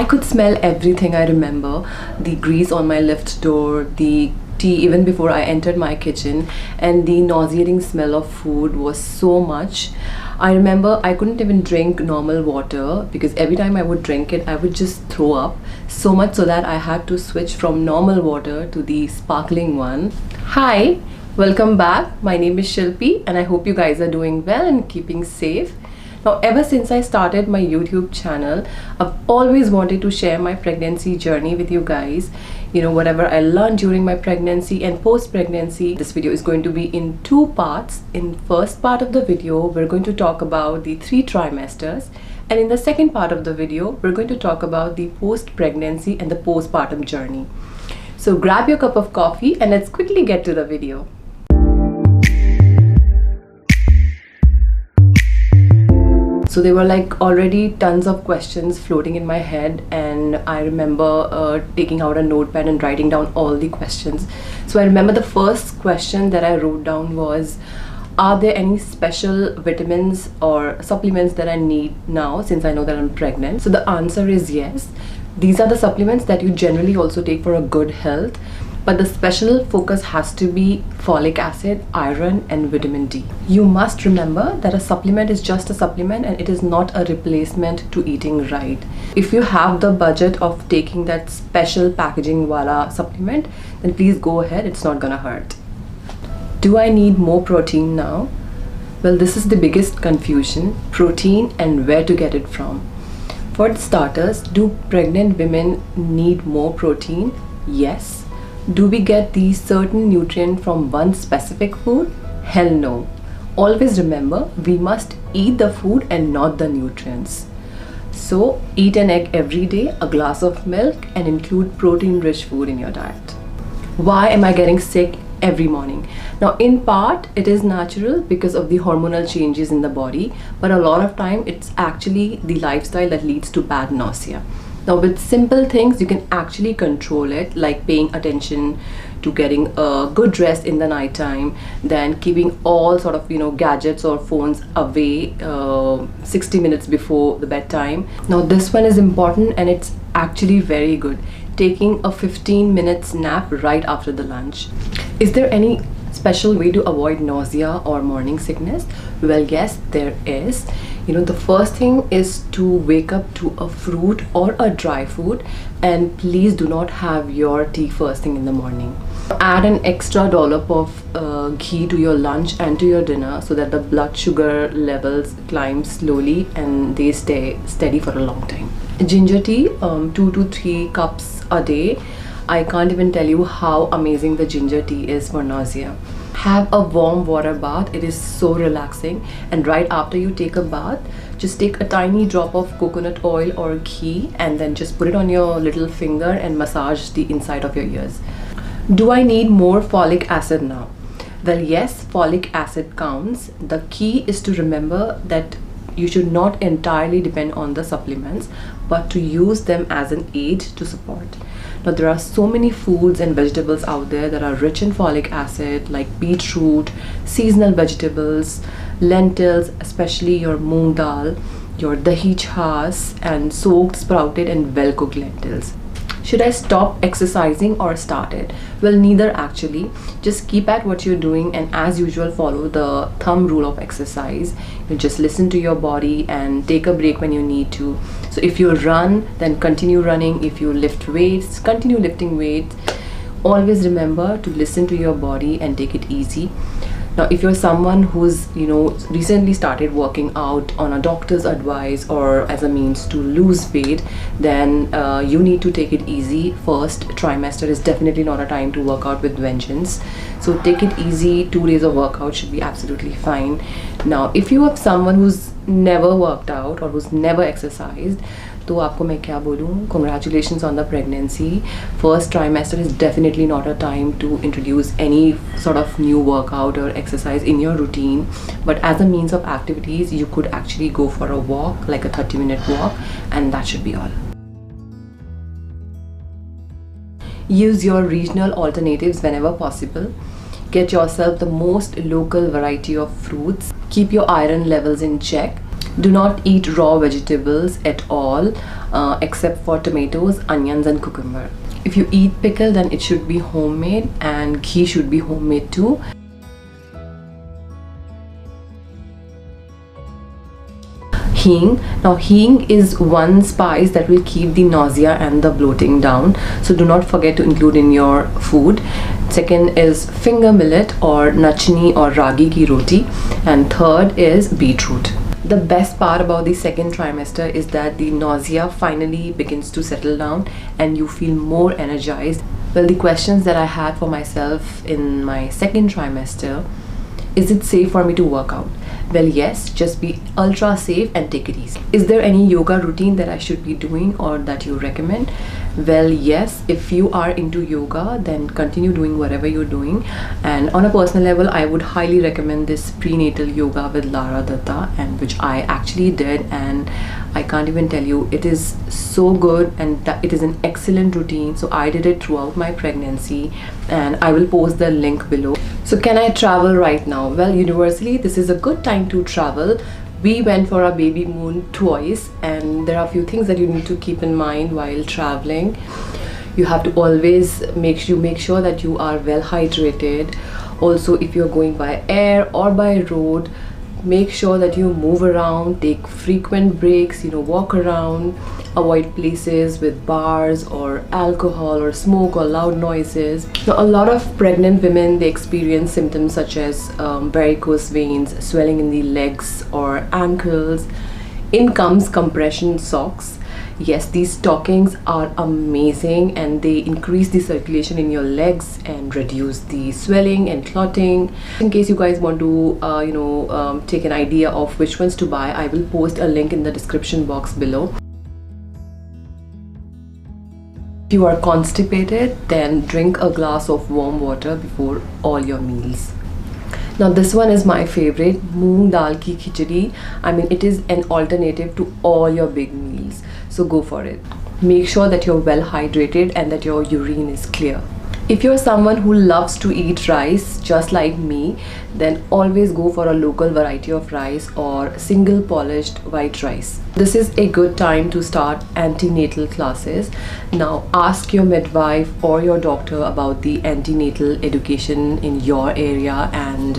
I could smell everything. I remember the grease on my lift door, the tea even before I entered my kitchen, and the nauseating smell of food was so much. I remember I couldn't even drink normal water because every time I would drink it, I would just throw up so much so that I had to switch from normal water to the sparkling one. Hi, welcome back. My name is Shilpi and I hope you guys are doing well and keeping safe. Now, ever since I started my YouTube channel, I've always wanted to share my pregnancy journey with you guys. You know, whatever I learned during my pregnancy and post-pregnancy. This video is going to be in two parts. In first part of the video, we're going to talk about the 3 trimesters. And in the second part of the video, we're going to talk about the post-pregnancy and the postpartum journey. So grab your cup of coffee and let's quickly get to the video. So there were like already tons of questions floating in my head, and I remember taking out a notepad and writing down all the questions. So I remember the first question that I wrote down was, are there any special vitamins or supplements that I need now since I know that I'm pregnant? So the answer is yes. These are the supplements that you generally also take for a good health. But the special focus has to be folic acid, iron and vitamin D. You must remember that a supplement is just a supplement and it is not a replacement to eating right. If you have the budget of taking that special packaging wala supplement, then please go ahead, it's not gonna hurt. Do I need more protein now? Well, this is the biggest confusion, protein and where to get it from. For starters, do pregnant women need more protein? Yes. Do we get these certain nutrient from one specific food? Hell no. Always remember, we must eat the food and not the nutrients. So eat an egg every day, a glass of milk, and include protein-rich food in your diet. Why am I getting sick every morning? Now, in part, it is natural because of the hormonal changes in the body, but a lot of time it's actually the lifestyle that leads to bad nausea. Now, with simple things, you can actually control it, like paying attention to getting a good rest in the night time, then keeping all sort of, gadgets or phones away 60 minutes before the bedtime. Now, this one is important and it's actually very good. Taking a 15 minutes nap right after the lunch. Is there any special way to avoid nausea or morning sickness? Well, yes, there is. The first thing is to wake up to a fruit or a dry food, and please do not have your tea first thing in the morning. Add an extra dollop of ghee to your lunch and to your dinner so that the blood sugar levels climb slowly and they stay steady for a long time. Ginger tea, 2 to 3 cups a day. I can't even tell you how amazing the ginger tea is for nausea. Have a warm water bath. It is so relaxing, and right after you take a bath, just take a tiny drop of coconut oil or ghee and then just put it on your little finger and massage the inside of your ears. Do I need more folic acid now? Well, yes, folic acid counts. The key is to remember that you should not entirely depend on the supplements, but to use them as an aid to support. Now, there are so many foods and vegetables out there that are rich in folic acid, like beetroot, seasonal vegetables, lentils, especially your moong dal, your dahi chas, and soaked, sprouted and well-cooked lentils. Should I stop exercising or start it? Well, neither actually. Just keep at what you're doing and as usual follow the thumb rule of exercise. You just listen to your body and take a break when you need to. So if you run, then continue running. If you lift weights, continue lifting weights. Always remember to listen to your body and take it easy. Now, if you're someone who's recently started working out on a doctor's advice or as a means to lose weight, then you need to take it easy. First trimester is definitely not a time to work out with vengeance. So take it easy. 2 days of workout should be absolutely fine. Now, if you have someone who's never worked out or who's never exercised, तो आपको मैं क्या बोलूँ, congratulations on the pregnancy. First trimester is definitely not a time to introduce any sort of new workout or exercise in your routine, but as a means of activities you could actually go for a walk, like a 30-minute walk, and that should be all. Use your regional alternatives whenever possible. Get yourself the most local variety of fruits. Keep your iron levels in check. Do not eat raw vegetables at all, except for tomatoes, onions and cucumber. If you eat pickle, then it should be homemade, and ghee should be homemade too. Hing. Now hing is one spice that will keep the nausea and the bloating down, so do not forget to include in your food. Second is finger millet or nachni or ragi ki roti, and third is beetroot. The best part about the second trimester is that the nausea finally begins to settle down and you feel more energized. Well, the questions that I had for myself in my second trimester: is it safe for me to work out? Well, yes, just be ultra safe and take it easy. Is there any yoga routine that I should be doing or that you recommend? Well, yes, if you are into yoga, then continue doing whatever you're doing. And on a personal level, I would highly recommend this prenatal yoga with Lara Datta, and which I actually did, and I can't even tell you, it is so good, and it is an excellent routine. So I did it throughout my pregnancy, and I will post the link below. So can I travel right now? Well, universally, this is a good time to travel. We went for our baby moon twice, and there are a few things that you need to keep in mind while traveling. You have to always make sure that you are well hydrated. Also, if you're going by air or by road, make sure that you move around, take frequent breaks, walk around, avoid places with bars or alcohol or smoke or loud noises. Now, a lot of pregnant women, they experience symptoms such as varicose veins, swelling in the legs or ankles. In comes compression socks. Yes, these stockings are amazing, and they increase the circulation in your legs and reduce the swelling and clotting. In case you guys want to take an idea of which ones to buy, I will post a link in the description box below. If you are constipated, then drink a glass of warm water before all your meals. Now this one is my favorite, moong dal ki khichdi. I mean, it is an alternative to all your big meals, so go for it. Make sure that you're well hydrated and that your urine is clear. If you're someone who loves to eat rice just like me, then always go for a local variety of rice or single polished white rice. This is a good time to start antenatal classes. Now ask your midwife or your doctor about the antenatal education in your area, and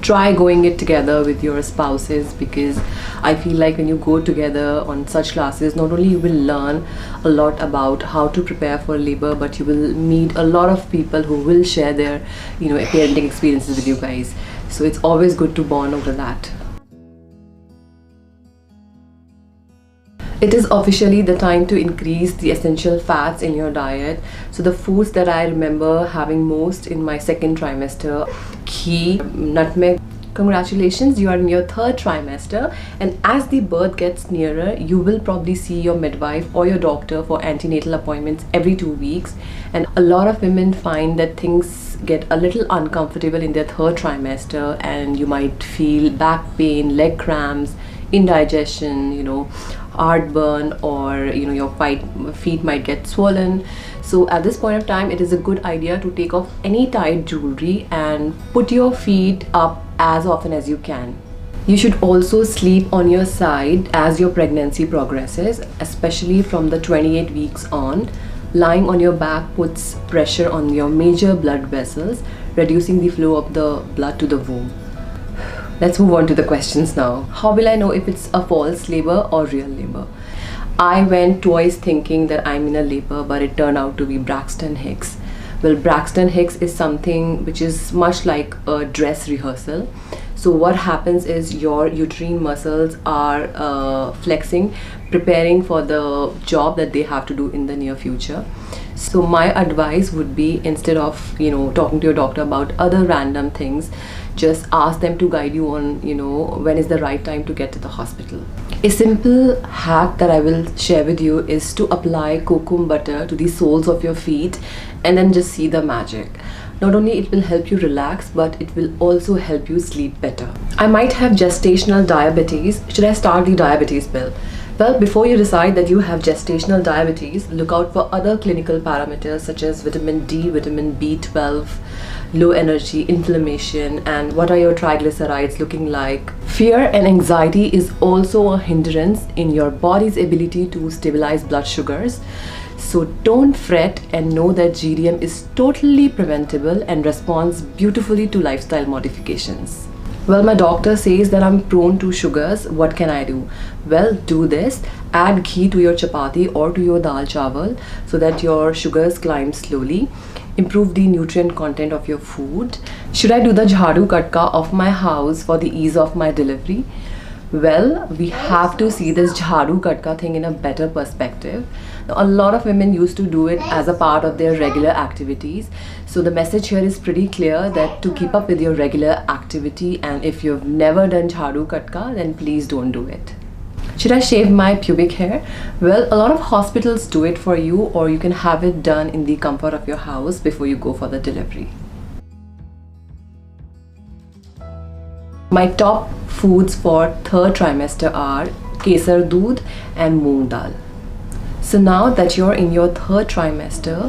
try going it together with your spouses, because I feel like when you go together on such classes, not only you will learn a lot about how to prepare for labor, but you will meet a lot of people who will share their parenting experiences with you guys. So it's always good to bond over that. It is officially the time to increase the essential fats in your diet. So the foods that I remember having most in my second trimester: ghee, nutmeg. Congratulations, you are in your third trimester, and as the birth gets nearer, you will probably see your midwife or your doctor for antenatal appointments every 2 weeks. And a lot of women find that things get a little uncomfortable in their third trimester, and you might feel back pain, leg cramps, indigestion, heartburn, or your feet might get swollen. So at this point of time, it is a good idea to take off any tight jewelry and put your feet up as often as you can. You should also sleep on your side as your pregnancy progresses, especially from the 28 weeks on. Lying on your back puts pressure on your major blood vessels, reducing the flow of the blood to the womb. Let's move on to the questions now. How will I know if it's a false labor or real labor? I went twice thinking that I'm in a labor, but it turned out to be Braxton Hicks. Well, Braxton Hicks is something which is much like a dress rehearsal. So what happens is your uterine muscles are flexing, preparing for the job that they have to do in the near future. So my advice would be, instead of talking to your doctor about other random things, just ask them to guide you on when is the right time to get to the hospital. A simple hack that I will share with you is to apply cocoa butter to the soles of your feet and then just see the magic. Not only it will help you relax, but it will also help you sleep better. I might have gestational diabetes. Should I start the diabetes pill? Well, before you decide that you have gestational diabetes, look out for other clinical parameters such as vitamin D, vitamin B12, low energy, inflammation, and what are your triglycerides looking like. Fear and anxiety is also a hindrance in your body's ability to stabilize blood sugars. So don't fret and know that GDM is totally preventable and responds beautifully to lifestyle modifications. Well, my doctor says that I'm prone to sugars. What can I do? Well, do this. Add ghee to your chapati or to your dal chawal so that your sugars climb slowly. Improve the nutrient content of your food. Should I do the jhadu katka of my house for the ease of my delivery? Well, we have to see this jhadu katka thing in a better perspective. Now, a lot of women used to do it as a part of their regular activities. So the message here is pretty clear that to keep up with your regular activity, and if you've never done jhadu katka, then please don't do it. Should I shave my pubic hair? Well, a lot of hospitals do it for you, or you can have it done in the comfort of your house before you go for the delivery. My top foods for third trimester are kesar doodh and moong dal. So now that you're in your third trimester,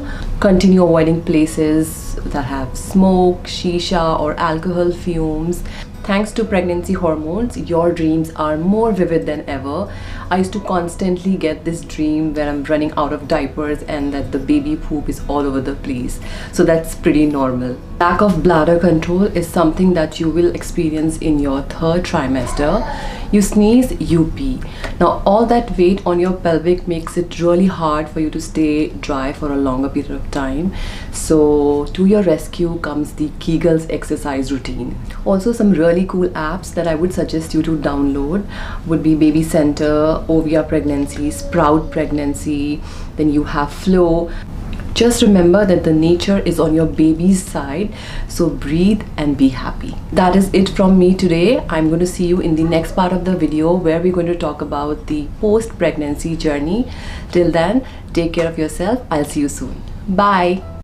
continue avoiding places that have smoke, shisha or alcohol fumes. Thanks to pregnancy hormones, your dreams are more vivid than ever. I used to constantly get this dream where I'm running out of diapers and that the baby poop is all over the place. So that's pretty normal. Lack of bladder control is something that you will experience in your third trimester. You sneeze, you pee. Now all that weight on your pelvic makes it really hard for you to stay dry for a longer period of time. So to your rescue comes the Kegels exercise routine. Also, some really cool apps that I would suggest you to download would be Baby Center, Ovia Pregnancy, Sprout Pregnancy, then you have Flow. Just remember that the nature is on your baby's side, so breathe and be happy. That is it from me today. I'm going to see you in the next part of the video where we're going to talk about the post-pregnancy journey. Till then, take care of yourself. I'll see you soon. Bye.